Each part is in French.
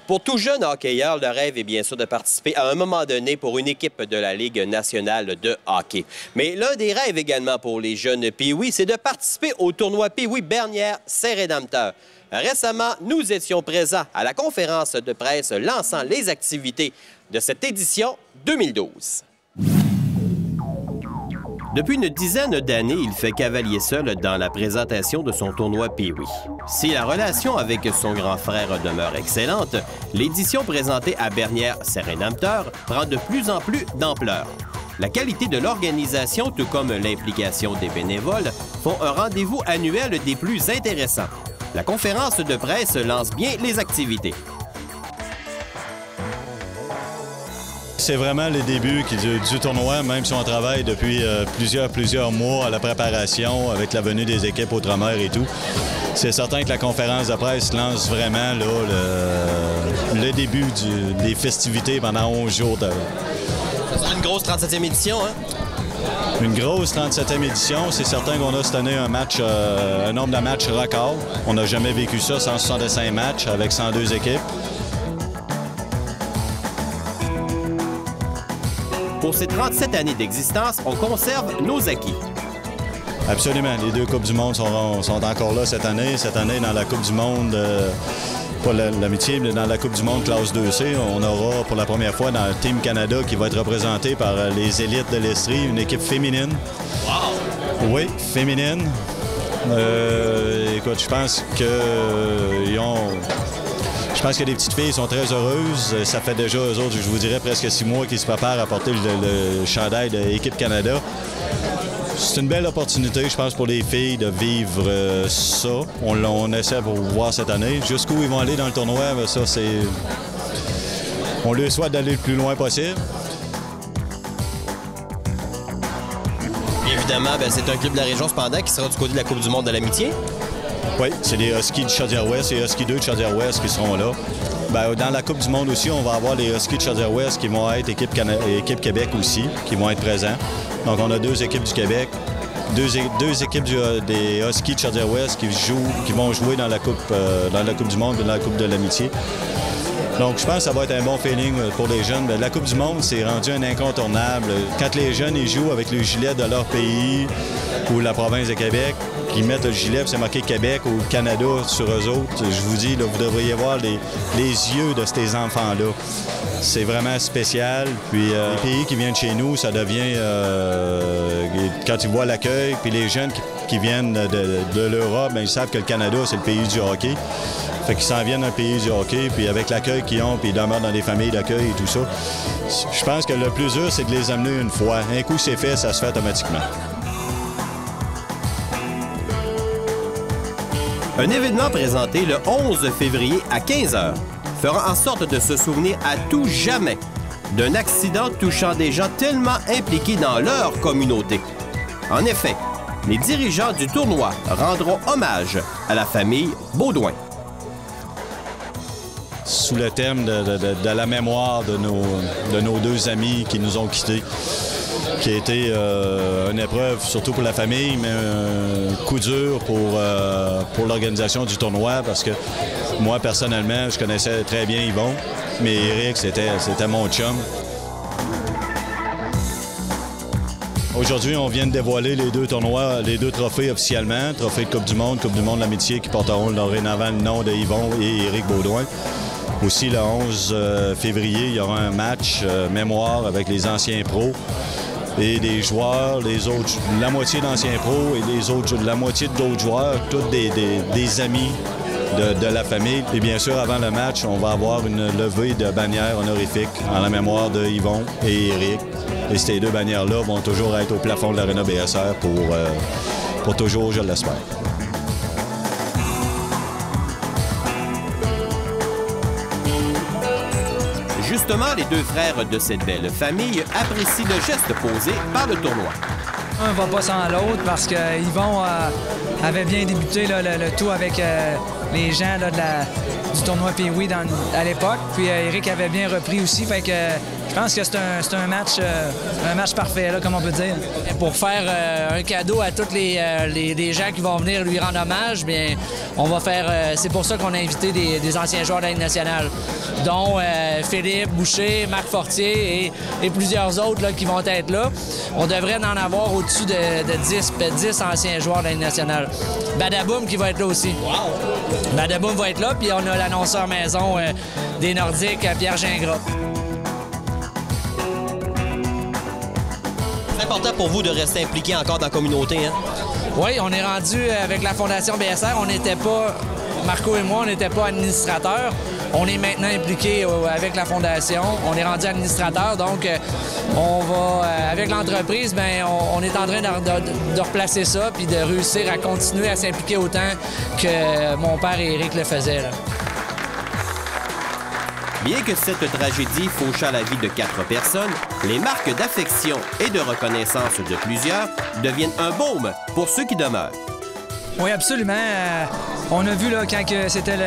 Pour tout jeune hockeyeur, le rêve est bien sûr de participer à un moment donné pour une équipe de la Ligue nationale de hockey. Mais l'un des rêves également pour les jeunes Pee-Wee, c'est de participer au tournoi Pee-Wee Bernière Saint-Rédempteur. Récemment, nous étions présents à la conférence de presse lançant les activités de cette édition 2012. Depuis une dizaine d'années, il fait cavalier seul dans la présentation de son tournoi Pee-Wee. Si la relation avec son grand frère demeure excellente, l'édition présentée à Bernière Saint-Rédempteur prend de plus en plus d'ampleur. La qualité de l'organisation, tout comme l'implication des bénévoles, font un rendez-vous annuel des plus intéressants. La conférence de presse lance bien les activités. C'est vraiment les débuts du tournoi, même si on travaille depuis plusieurs mois à la préparation avec la venue des équipes outre-mer et tout. C'est certain que la conférence de presse lance vraiment là, le début des festivités pendant 11 jours. Ça sera une grosse 37e édition, hein? Une grosse 37e édition. C'est certain qu'on a cette année un nombre de matchs record. On n'a jamais vécu ça, 165 matchs avec 102 équipes. Pour ces 37 années d'existence, on conserve nos acquis. Absolument. Les deux Coupes du Monde sont encore là cette année. Cette année, dans la Coupe du Monde, pas l'amitié, mais dans la Coupe du Monde classe 2C, on aura pour la première fois dans le Team Canada qui va être représenté par les élites de l'Estrie, une équipe féminine. Wow! Oui, féminine. Écoute, je pense que les petites filles sont très heureuses. Ça fait déjà, eux autres, je vous dirais, presque 6 mois qu'ils se préparent à porter le chandail de l'équipe Canada. C'est une belle opportunité, je pense, pour les filles de vivre ça. On essaie pour voir cette année. Jusqu'où ils vont aller dans le tournoi, ça, c'est... On leur souhaite d'aller le plus loin possible. Évidemment, c'est un club de la région, cependant, qui sera du côté de la Coupe du Monde de l'amitié. Oui, c'est les Huskies de Chaudière-Ouest et les Huskies 2 de Chaudière-Ouest qui seront là. Dans la Coupe du Monde aussi, on va avoir les Huskies de Chaudière-Ouest qui vont être équipe Québec aussi, qui vont être présents. Donc, on a 2 équipes du Québec, deux équipes des Huskies de Chaudière-Ouest qui vont jouer dans la Coupe du Monde et dans la Coupe de l'amitié. Donc, je pense que ça va être un bon feeling pour les jeunes. La Coupe du Monde, c'est rendu un incontournable. Quand les jeunes ils jouent avec le gilet de leur pays ou la province de Québec, qui mettent le gilet, c'est marqué Québec ou Canada sur eux autres, je vous dis, là, vous devriez voir les yeux de ces enfants-là. C'est vraiment spécial. Puis les pays qui viennent chez nous, ça devient... quand ils voient l'accueil, puis les jeunes qui viennent de l'Europe, ils savent que le Canada, c'est le pays du hockey. Fait qu'ils s'en viennent d'un pays du hockey, puis avec l'accueil qu'ils ont, puis ils demeurent dans des familles d'accueil et tout ça. Je pense que le plus dur, c'est de les amener une fois. Un coup c'est fait, ça se fait automatiquement. Un événement présenté le 11 février à 15h fera en sorte de se souvenir à tout jamais d'un accident touchant des gens tellement impliqués dans leur communauté. En effet, les dirigeants du tournoi rendront hommage à la famille Baudouin. Sous le thème de la mémoire de nos 2 amis qui nous ont quittés, qui a été une épreuve, surtout pour la famille, mais un coup dur pour l'organisation du tournoi, parce que moi, personnellement, je connaissais très bien Yvon, mais Éric, c'était mon chum. Aujourd'hui, on vient de dévoiler les 2 tournois, les 2 trophées officiellement. Trophée de Coupe du Monde de l'amitié qui porteront dorénavant le nom de Yvon et Éric Baudouin. Aussi, le 11 février, il y aura un match mémoire avec les anciens pros et des joueurs, la moitié d'anciens pros et la moitié d'autres joueurs, tous des amis de la famille. Et bien sûr, avant le match, on va avoir une levée de bannières honorifiques en la mémoire de Yvon et Éric. Et ces 2 bannières-là vont toujours être au plafond de l'Arena BSR pour toujours, je l'espère. Justement, les 2 frères de cette belle famille apprécient le geste posé par le tournoi. Un ne va pas sans l'autre parce que Yvon avait bien débuté le tout avec les gens là, du tournoi Pee-Wee à l'époque. Puis Éric avait bien repris aussi. Fait que je pense que c'est un match parfait, là, comme on peut dire. Pour faire un cadeau à tous les gens qui vont venir lui rendre hommage, bien, on va faire. C'est pour ça qu'on a invité des anciens joueurs de la Ligue nationale, dont Philippe Boucher, Marc Fortier et plusieurs autres là, qui vont être là. On devrait en avoir au-dessus de 10 anciens joueurs de la Ligue nationale. Badaboum qui va être là aussi. Wow. Badaboum va être là, puis on a l'annonceur maison des Nordiques, Pierre Gingras. C'est important pour vous de rester impliqué encore dans la communauté, hein? Oui, on est rendu avec la Fondation BSR. On n'était pas, Marco et moi, on n'était pas administrateurs. On est maintenant impliqué avec la Fondation. On est rendu administrateur, donc on va, avec l'entreprise, bien, on est en train de replacer ça puis de réussir à continuer à s'impliquer autant que mon père et Éric le faisaient, là. Bien que cette tragédie faucha la vie de 4 personnes, les marques d'affection et de reconnaissance de plusieurs deviennent un baume pour ceux qui demeurent. Oui, absolument. On a vu là, quand c'était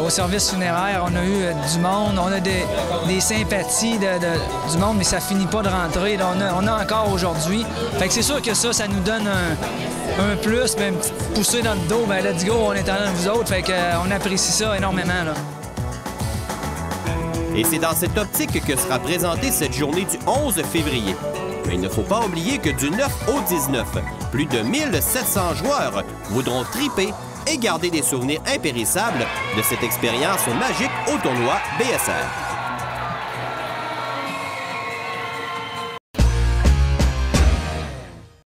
au service funéraire, on a eu du monde, on a des sympathies du monde, mais ça finit pas de rentrer. Là, on a encore aujourd'hui. Fait que c'est sûr que ça nous donne un plus, mais une petite poussée dans le dos. Ben let's go, on est en vous autres. Fait qu'on apprécie ça énormément, là. Et c'est dans cette optique que sera présentée cette journée du 11 février. Mais il ne faut pas oublier que du 9 au 19, plus de 1700 joueurs voudront triper et garder des souvenirs impérissables de cette expérience magique au tournoi BSR.